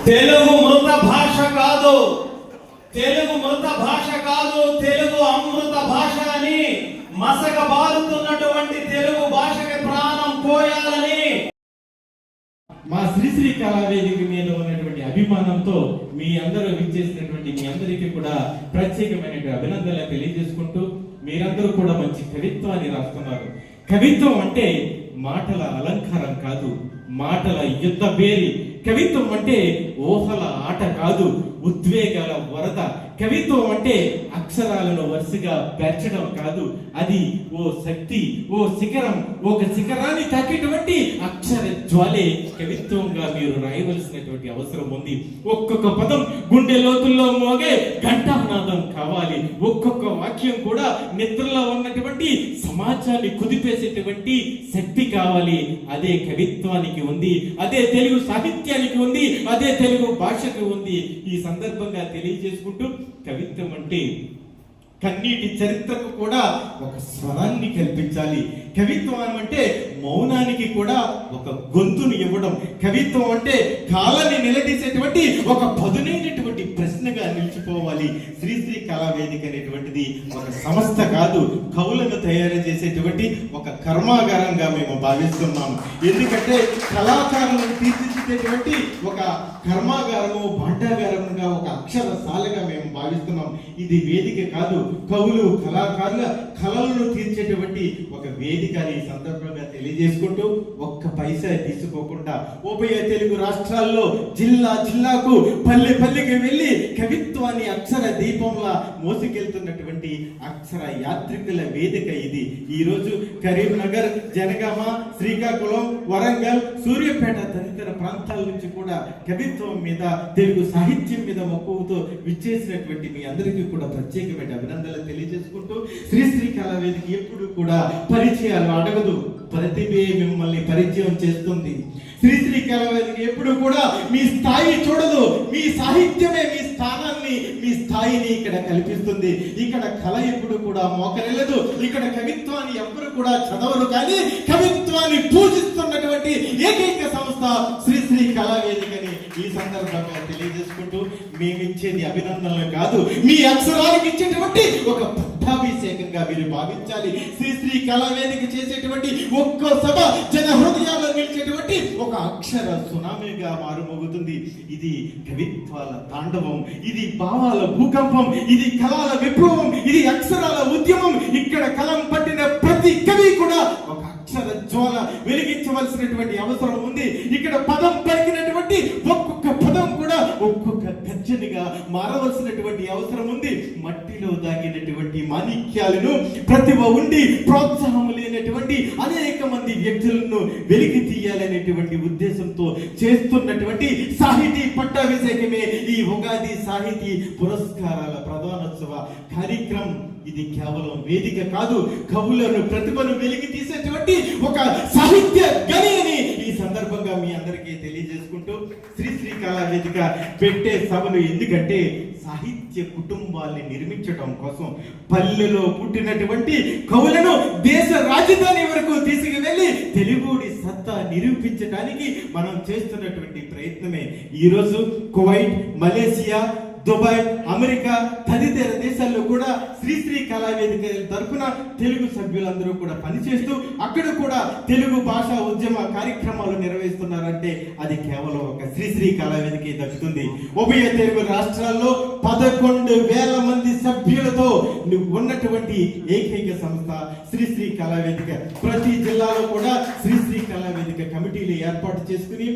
తెలుగు మృత భాష కాదు, తెలుగు మృత భాష కాదు, తెలుగు అమృత భాష అని మసక బారుతున్నటువంటి తెలుగు భాషకి ప్రాణం పోయాలని మా శ్రీశ్రీ కళావేదిక మీద ఉన్నటువంటి అభిమానంతో మీ అందరూ విచ్చేసినటువంటి మీ అందరికీ కూడా ప్రత్యేకమైనటువంటి అభినందనలు తెలియజేసుకుంటూ, మీరందరూ కూడా మంచి కవిత్వాన్ని రాస్తున్నారు. కవిత్వం అంటే మాటల అలంకారం కాదు, మాటల యుద్ధ బేరి. కవిత్వం అంటే ఊహల ఆట కాదు, ఉద్వేగాల వరద. కవిత్వం అంటే అక్షరాలను వరుసగా పేర్చడం కాదు, అది ఓ శక్తి, ఓ శిఖరం, ఒక శిఖరాన్ని తాకేటువంటి అక్షర జ్వాలే కవిత్వంగా మీరు రాయవలసినటువంటి అవసరం ఉంది. ఒక్కొక్క పదం గుండె లోతుల్లో మోగే ఘంటానాదం కావాలి. ఒక్కొక్క వాక్యం కూడా నిద్రలో ఉన్నటువంటి సమాజాన్ని కుదిపేసేటువంటి శక్తి కావాలి. అదే కవిత్వానికి ఉంది, అదే తెలుగు సాహిత్యానికి ఉంది, అదే తెలుగు భాషకు ఉంది. ఈ సందర్భంగా తెలియజేసుకుంటూ, కవిత్వం అంటే కన్నీటి చరిత్రకు కూడా ఒక స్వరాన్ని కల్పించాలి. కవిత్వం అంటే మౌనానికి కూడా ఒక గొంతును ఇవ్వడం. కవిత్వం అంటే కాలాన్ని నిలదీసేటువంటి ఒక పదునైనటువంటి ప్రశ్నగా నిలిచిపోవాలి. శ్రీశ్రీ కళావేదిక అనేటువంటిది ఒక సంస్థ కాదు, కవులను తయారు చేసేటువంటి ఒక కర్మాగారంగా మేము భావిస్తున్నాము. ఎందుకంటే కళాకారులను తీర్చిదిద్దేటువంటి ఒక కర్మాగారము, భాండాగారముగా, ఒక అక్షరశాలగా మేము భావిస్తున్నాం. ఇది వేదిక కాదు, కవులు కళాకారుల కళలను తీర్చేటువంటి ఒక వేదిక అని ఈ సందర్భంగా తెలియజేసుకుంటూ, ఒక్క పైసా తీసుకోకుండా ఉభయ తెలుగు రాష్ట్రాల్లో జిల్లా జిల్లాకు పల్లె పల్లెకి వెళ్ళి కవిత్వాన్ని అక్షర దీపంలా మోసుకెళ్తున్నటువంటి అక్షర యాత్రికుల వేదిక ఇది. ఈ రోజు కరీంనగర్, జనగామ, శ్రీకాకుళం, వరంగల్, సూర్యాపేట తదితర ప్రాంతాల నుంచి కూడా కవిత్వం మీద, తెలుగు సాహిత్యం మీద మక్కువతో విచ్చేసినటువంటి మీ అందరికీ కూడా ప్రత్యేకమైన అభినందనలు తెలియజేసుకుంటూ, శ్రీశ్రీ కళావేదిక ఎప్పుడు కూడా పరిచయాలు అడగదు, ప్రతిభే మిమ్మల్ని పరిచయం చేస్తుంది. శ్రీశ్రీ కళావేదిక ఎప్పుడు కూడా మీ స్థాయి చూడదు, మీ సాహిత్యమే మీ స్థానాన్ని, మీ స్థాయిని ఇక్కడ కల్పిస్తుంది. ఇక్కడ కళ ఎప్పుడు కూడా మోకరిల్లదు, ఇక్కడ కవిత్వాన్ని ఎవ్వరు కూడా చదవరు, కానీ కవిత్వాన్ని పూజిస్తున్నటువంటి ఏకైక సంస్థ శ్రీశ్రీ కళావేదికని ఈ సందర్భంగా తెలియజేసుకుంటూ, మేమిచ్చేది అభినందనలు కాదు, మీ అక్షరానికి ఇచ్చేటువంటి ఒక పట్టాభిషేకంగా మీరు భావించాలి. శ్రీశ్రీ కళావేదిక చేసేటువంటి ఒక్క సభ జన హృదయాల్లో నిలిచేటువంటి ఒక అక్షర సునామీగా మారుమోగుతుంది. ఇది కవిత్వాల తాండవం, ఇది భావాల భూకంపం, ఇది కళల విప్లవం, ఇది అక్షరాల ఉద్యమం. ఇక్కడ కలం పట్టిన ప్రతి కవి కూడా ఒక అక్షర జ్వాల వెలిగించవలసినటువంటి అవసరం ఉంది. ఇక్కడ పదం పలికినటువంటి ఒక్కొక్క పదం కూడా ఒక్కొక్క గర్జనగా మారవలసినటువంటి అవసరం ఉంది. మట్టిలో దాగినటువంటి మాణిక్యాలను, ప్రతిభ ఉండి ప్రోత్సాహం లేనటువంటి అనేక మంది వ్యక్తులను వెలికి తీయాలనేటువంటి ఉద్దేశంతో చేస్తున్నటువంటి సాహితీ పట్టాభిషేకమే ఈ ఉగాది సాహితీ పురస్కారాల ప్రధానోత్సవ కార్యక్రమం. ఇది కేవలం వేదిక కాదు, కవులను, ప్రతిభను వెలికి తీసేటువంటి ఒక సాహిత్య గని అని ఈ సందర్భంగా మీ అందరికీ తెలియజేసుకుంటూ, శ్రీశ్రీ కళావేదిక పెట్టే సభలు ఎందుకంటే సాహిత్య కుటుంబాల్ని నిర్మించడం కోసం, పల్లెలో పుట్టినటువంటి కవులను దేశ రాజధాని వరకు తీసుకువెళ్ళి తెలుగుడి సత్తా నిరూపించడానికి మనం చేస్తున్నటువంటి ప్రయత్నమే. ఈరోజు కువైట్, మలేసియా, దుబాయ్, అమెరికా తదితర దేశాల్లో కూడా శ్రీశ్రీ కళావేదిక తరఫున తెలుగు సభ్యులందరూ కూడా పనిచేస్తూ అక్కడ కూడా తెలుగు భాషా ఉద్యమ కార్యక్రమాలు నిర్వహిస్తున్నారంటే అది కేవలం ఒక శ్రీశ్రీ కళావేదిక దక్కుతుంది. ఉభయ తెలుగు రాష్ట్రాల్లో 11,000 మంది సభ్యులతో ఉన్నటువంటి ఏకైక సంస్థ శ్రీశ్రీ కళావేదిక. ప్రతి జిల్లాలో కూడా శ్రీశ్రీ కళావేదిక కమిటీలు ఏర్పాటు చేసుకుని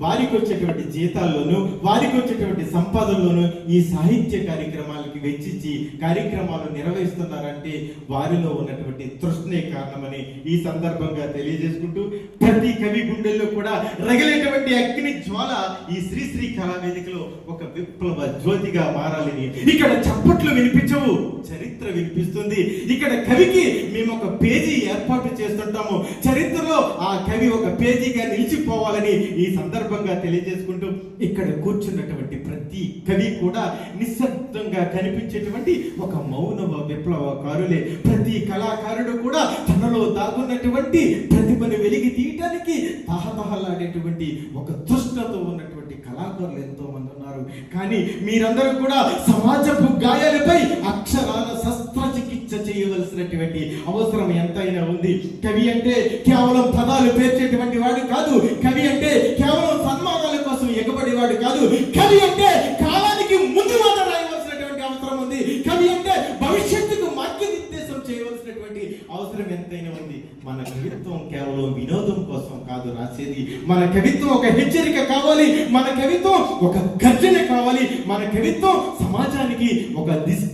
వారికి వచ్చేటువంటి జీతాల్లోనూ, వారికి వచ్చేటువంటి సంపాదనలోనూ ఈ సాహిత్య కార్యక్రమాలకి వెచ్చించి కార్యక్రమాలు నిర్వహిస్తున్నారంటే వారిలో ఉన్నటువంటి తృష్ణే కారణమని ఈ సందర్భంగా తెలియజేసుకుంటూ, ప్రతి కవి గుండెల్లో కూడా రగిలేటువంటి అగ్ని జ్వాల ఈ శ్రీశ్రీ కళావేదికలో ఒక విప్లవ జ్యోతిగా మారాలని. ఇక్కడ చప్పట్లు వినిపించవు, చరిత్ర వినిపిస్తుంది. ఇక్కడ కవికి మేము ఒక పేజీ ఏర్పాటు చేస్తుంటాము, చరిత్రలో ఆ కవి ఒక పేజీగా నిలిచిపోవాలని ఈ సందర్భంగా తెలియజేసుకుంటూ, ఇక్కడ కూర్చున్నటువంటి ప్రతి కవి కూడా నిశ్శబ్దంగా కనిపించేటువంటి ఒక మౌన విప్లవకారులే. ప్రతి కళాకారుడు కూడా తనలో దాగున్నటువంటి ప్రతిభను వెలికి తీయటానికి తహతహలాడేటువంటి ఒక తృష్ణతో ఉన్నటువంటి కళాకారులు ఎంతో మంది ఉన్నారు. కానీ మీరందరూ కూడా సమాజపు గాయాలపై అక్షరాల శస్త్రచికిత్స చేయవలసినటువంటి అవసరం ఎంతైనా ఉంది. కవి అంటే కేవలం పదాలు పేర్చేటువంటి వాడు కాదు. కవి అంటే కేవలం సన్మానాల కోసం ఎగబడేవాడు కాదు. కవి అంటే కాలానికి ముందు మాట రాయవలసినటువంటి అవసరం ఉంది. కవి అంటే భవిష్యత్తుకు మార్గనిర్దేశం చేయవలసినటువంటి అవసరం ఎంతైనా ఉంది. మన కవిత్వం కేవలం వినోదం కోసం కాదు రాసేది. మన కవిత్వం ఒక హెచ్చరిక కావాలి. మన కవిత్వం ఒక గర్జన కావాలి. మన కవిత్వం సమాజానికి ఒక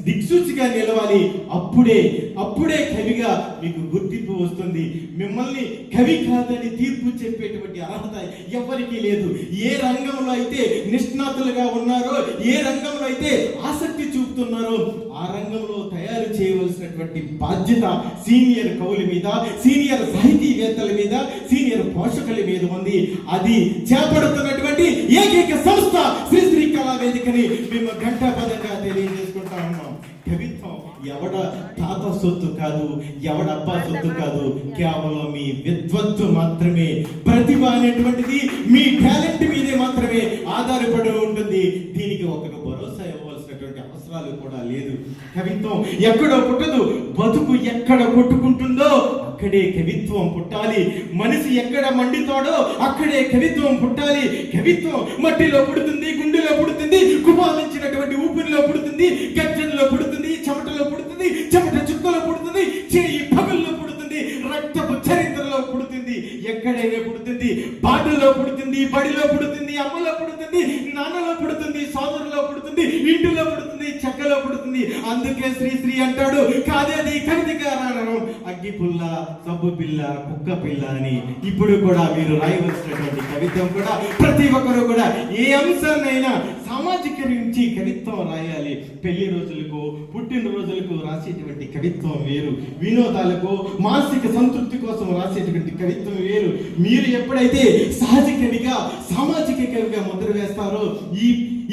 దిక్సూచిగా నిలవాలి. అప్పుడే కవిగా మీకు గుర్తింపు వస్తుంది. మిమ్మల్ని కవి కాదని తీర్పు చెప్పేటువంటి అర్హత ఎవరికీ లేదు. ఏ రంగంలో అయితే నిష్ణాతులుగా ఉన్నారో, ఏ రంగంలో అయితే ఆసక్తి చూపుతున్నారో ఆ రంగంలో తయారు చేయవలసినటువంటి బాధ్యత సీనియర్ కవుల మీద, సీనియర్ సాహితీవేత్తల మీద, సీనియర్ పోషకుల మీద ఉంది. అది చేపడుతున్నటువంటి ఏకైక సంస్థ శ్రీశ్రీ కళా వేదికని మేము ఘంటాపదంగా తెలియజేసుకుంటా ఉన్నాం. కవిత్వం ఎవడ తాత సొత్తు కాదు, ఎవడబ్బా సొత్తు కాదు. కేవలం మీ విద్వత్తు మాత్రమే. ప్రతిభ అనేటువంటిది మీ టాలెంట్ మీదే మాత్రమే ఆధారపడి ఉంటుంది. దీనికి ఒక భరోసా ఇవ్వాల్సినటువంటి అవసరాలు కూడా లేదు. కవిత్వం ఎక్కడో పుట్టదు. బతుకు ఎక్కడ కొట్టుకుంటుందో అక్కడే కవిత్వం పుట్టాలి. మనిషి ఎక్కడ మండితాడో అక్కడే కవిత్వం పుట్టాలి. కవిత్వం మట్టిలో పుడుతుంది, గుండెలో పుడుతుంది, కుపాలించినటువంటి ఊపిరిలో పుడుతుంది, గర్జనలో పుడుతుంది, చెమటలో పుడుతుంది, చెమట చుక్కలో పుడుతుంది, చేయి పగుల్లో పుడుతుంది, రక్తపు చరిత్రలో పుడుతుంది. ఎక్కడైనా పుడుతుంది. బాటలో పుడుతుంది, బడిలో పుడుతుంది, అమ్మలో పుడుతుంది, నాన్నలో పుడుతుంది, సోదరులో పుడుతుంది, ఇంటిలో పుడుతుంది, చెక్కలో పుడుతుంది. అందుకే శ్రీశ్రీ అంటాడు, కాదేది కవితగా రానడం అగ్గి పుల్ల, సబ్బు పిల్ల, కుక్క పిల్ల అని. ఇప్పుడు కూడా మీరు రాయవలసినటువంటి కవిత్వం కూడా ప్రతి ఒక్కరు కూడా ఏ అంశాన్నైనా సామాజికరించి కవిత్వం రాయాలి. పెళ్లి రోజులకు, పుట్టినరోజులకు రాసేటువంటి కవిత్వం వేరు. వినోదాలకు, మానసిక సంతృప్తి కోసం రాసేటువంటి కవిత్వం వేరు. మీరు ఎప్పుడైతే సహజ కవిగా, సామాజిక కవిగా ముద్ర వేస్తారో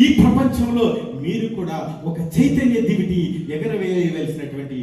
ఈ ప్రపంచంలో మీరు కూడా ఒక చైతన్య దివిటి ఎగరవేయవలసినటువంటి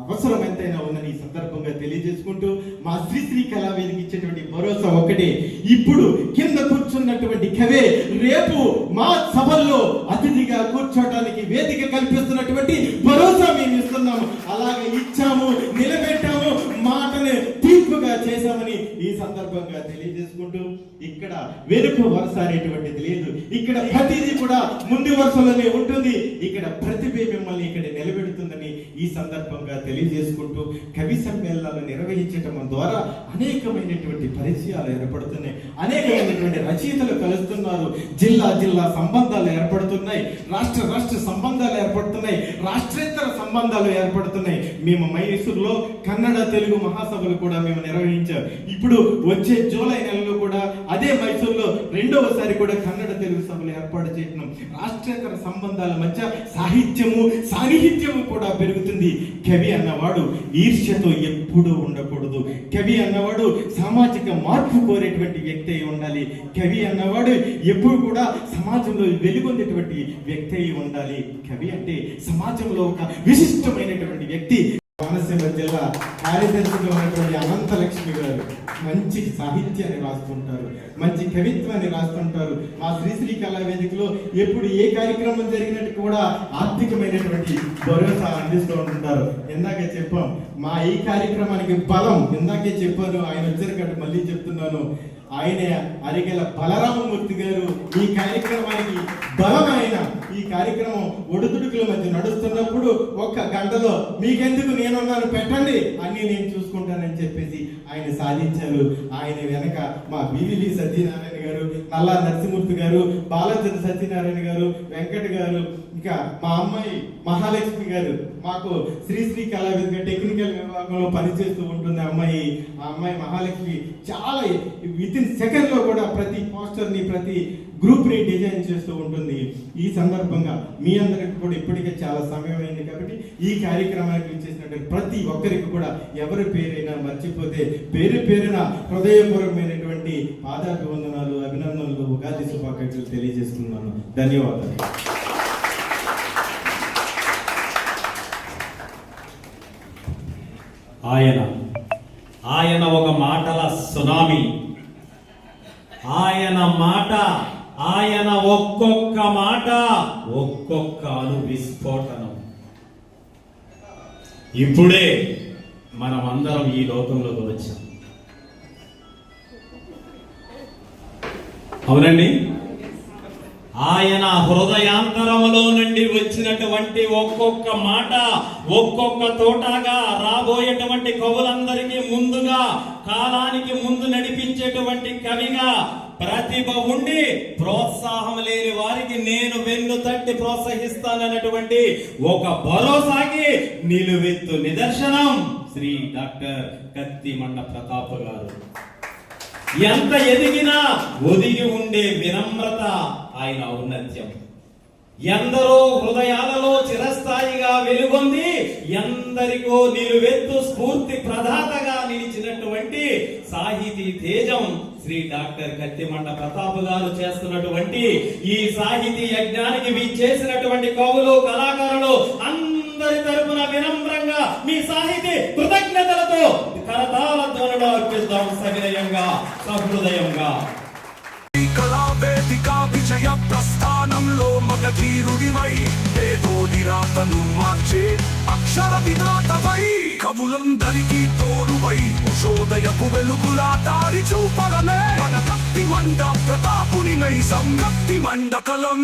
అవసరం ఎంతైనా ఉందని ఈ సందర్భంగా తెలియజేసుకుంటూ మా శ్రీశ్రీ కళా వేదిక ఇచ్చేటువంటి భరోసా ఒకటే. ఇప్పుడు కింద కూర్చున్నటువంటి కవే రేపు మా సభల్లో అతిథిగా కూర్చోటానికి వేదిక కల్పిస్తున్నటువంటి భరోసా మేము ఇస్తున్నాము. అలాగే ఇచ్చాము, నిలబెట్టాము, మాటని తీర్పుగా చేశామని ఈ సందర్భంగా తెలియజేసుకుంటూ ఇక్కడ వెనుక వరుస అనేటువంటిది లేదు. ఇక్కడ ప్రతిదీ కూడా ముందు వరుసలోనే ఉంటుంది. ఇక్కడ ప్రతిభ మిమ్మల్ని ఇక్కడ నిలబెడుతుందని ఈ సందర్భంగా తెలియజేసుకుంటూ కవి సమ్మేళనాలు నిర్వహించటం ద్వారా అనేకమైనటువంటి పరిచయాలు ఏర్పడుతున్నాయి. అనేకమైనటువంటి రచయితలు కలుస్తున్నారు. జిల్లా సంబంధాలు ఏర్పడుతున్నాయి. రాష్ట్ర సంబంధాలు ఏర్పడుతున్నాయి. రాష్ట్రేతర సంబంధాలు ఏర్పడుతున్నాయి. మేము మైసూరులో కన్నడ తెలుగు మహాసభలు కూడా మేము నిర్వహించాం. ఇప్పుడు వచ్చే జూలై నెలలో కూడా అదే మైసూరులో రెండవసారి కూడా కన్నడ తెలుగు సభలు ఏర్పాటు చేయడం. రాష్ట్రేతర సంబంధాల మధ్య సాహిత్యము, సాన్నిహిత్యము కూడా పెరుగుతుంది. కవి అన్నవాడు ఈర్ష్యతో ఎప్పుడూ ఉండకూడదు. కవి అన్నవాడు సామాజిక మార్పు కోరేటువంటి వ్యక్తి అయి ఉండాలి. కవి అన్నవాడు ఎప్పుడు కూడా సమాజంలో వెలుగొందేటువంటి వ్యక్తి అయి ఉండాలి. కవి అంటే సమాజంలో ఒక విశిష్టమైనటువంటి వ్యక్తి. కోనసీమ జిల్లా కార్యదర్శిగా ఉన్నటువంటి అనంతలక్ష్మి గారు మంచి సాహిత్యాన్ని రాస్తుంటారు, మంచి కవిత్వాన్ని రాస్తుంటారు. మా శ్రీశ్రీ కళా వేదికలో ఎప్పుడు ఏ కార్యక్రమం జరిగినట్టు కూడా ఆర్థికమైనటువంటి భరోసా అందిస్తూ ఉంటుంటారు. ఇందాకే చెప్పాం, మా ఈ కార్యక్రమానికి బలం ఇందాకే చెప్పాను, ఆయన వచ్చారు మళ్ళీ చెప్తున్నాను. ఆయన అరిగెల బలరామమూర్తి గారు ఈ కార్యక్రమానికి బలం. ఆయన ఈ కార్యక్రమం ఒడుదుడుకుల మధ్య నడుస్తున్నప్పుడు ఒక్క గంటలో మీకెందుకు నేనున్నాను, పెట్టండి అన్ని నేను చూసుకుంటానని చెప్పేసి ఆయన సాధించారు. ఆయన వెనక మా బివివి సత్యనారాయణ గారు, నల్లా నరసింహమూర్తి గారు, బాలచంద్ర సత్యనారాయణ గారు, వెంకట గారు, ఇంకా మా అమ్మాయి మహాలక్ష్మి గారు, మాకు శ్రీశ్రీ కళా వేదిక టెక్నికల్ విభాగంలో పనిచేస్తూ ఉంటుంది అమ్మాయి. ఆ అమ్మాయి మహాలక్ష్మి చాలా విత్ ఇన్ సెకండ్ లో కూడా ప్రతి పోస్టర్ ని, ప్రతి గ్రూప్ ని డిజైన్ చేస్తూ ఉంటుంది. ఈ సందర్భంగా మీ అందరికి కూడా ఇప్పటికే చాలా సమయం అయింది కాబట్టి ఈ కార్యక్రమానికి ఇచ్చేసినటువంటి ప్రతి ఒక్కరికి కూడా ఎవరి పేరైనా మర్చిపోతే పేరున హృదయపూర్వకమైనటువంటి పాదాభివందనాలు, అభినందనలు, ఉగాది శుభాకాంక్షలు తెలియజేస్తున్నాను. ధన్యవాదాలు. ఆయన ఒక మాటల సునామీ. ఆయన మాట ఆయన ఒక్కొక్క మాట ఒక్కొక్క అణు విస్ఫోటనం. ఇప్పుడే మనం అందరం ఈ లోకంలోకి వచ్చాం. అవునండి, ఆయన హృదయాంతరములో నుండి వచ్చినటువంటి ఒక్కొక్క మాట ఒక్కొక్క తోటగా రాబోయేటువంటి కవులందరికీ ముందుగా కాలానికి ముందు నడిపించేటువంటి కవిగా ప్రతిభ ఉండి ప్రోత్సాహం లేని వారికి నేను వెన్ను తట్టి ప్రోత్సహిస్తానన్నటువంటి ఒక భరోసాకి నిలువెత్తు నిదర్శనం శ్రీ డాక్టర్ కత్తిమండ ప్రతాప్ గారు. ఎంత ఎదిగినా ఒదిగి ఉండే వినమ్రత ఆయన ఔన్నత్యం. ఎందరో హృదయాలలో చిరస్థాయిగా వెలుగొంది ఎందరికో నిలువెత్తు స్ఫూర్తి ప్రదాతగా నిలిచినటువంటి సాహితీ తేజం శ్రీ డాక్టర్ కత్తిమండ ప్రతాప్ గారు చేస్తున్నటువంటి ఈ సాహితీ యజ్ఞానికి విచ్చేసినటువంటి కవులు కళాకారులు అందరి తరపున వినమ్రంగా మీ సాహితీ కృతజ్ఞతలతో కరతాళ ధ్వనులు అర్పిస్తాం సవినయంగా సహృదయంగా. కళావేదిక విజయ ప్రస్థానంలో మగధీరుడివై ఏదో నిరాతను మార్చే అక్షర విధాతవై కవులందరికీ తోడువై ఉషోదయపు వెలుగులా దారి చూపగలే మన కత్తిమండ ప్రతాపుని నైజం కత్తిమండ కలం.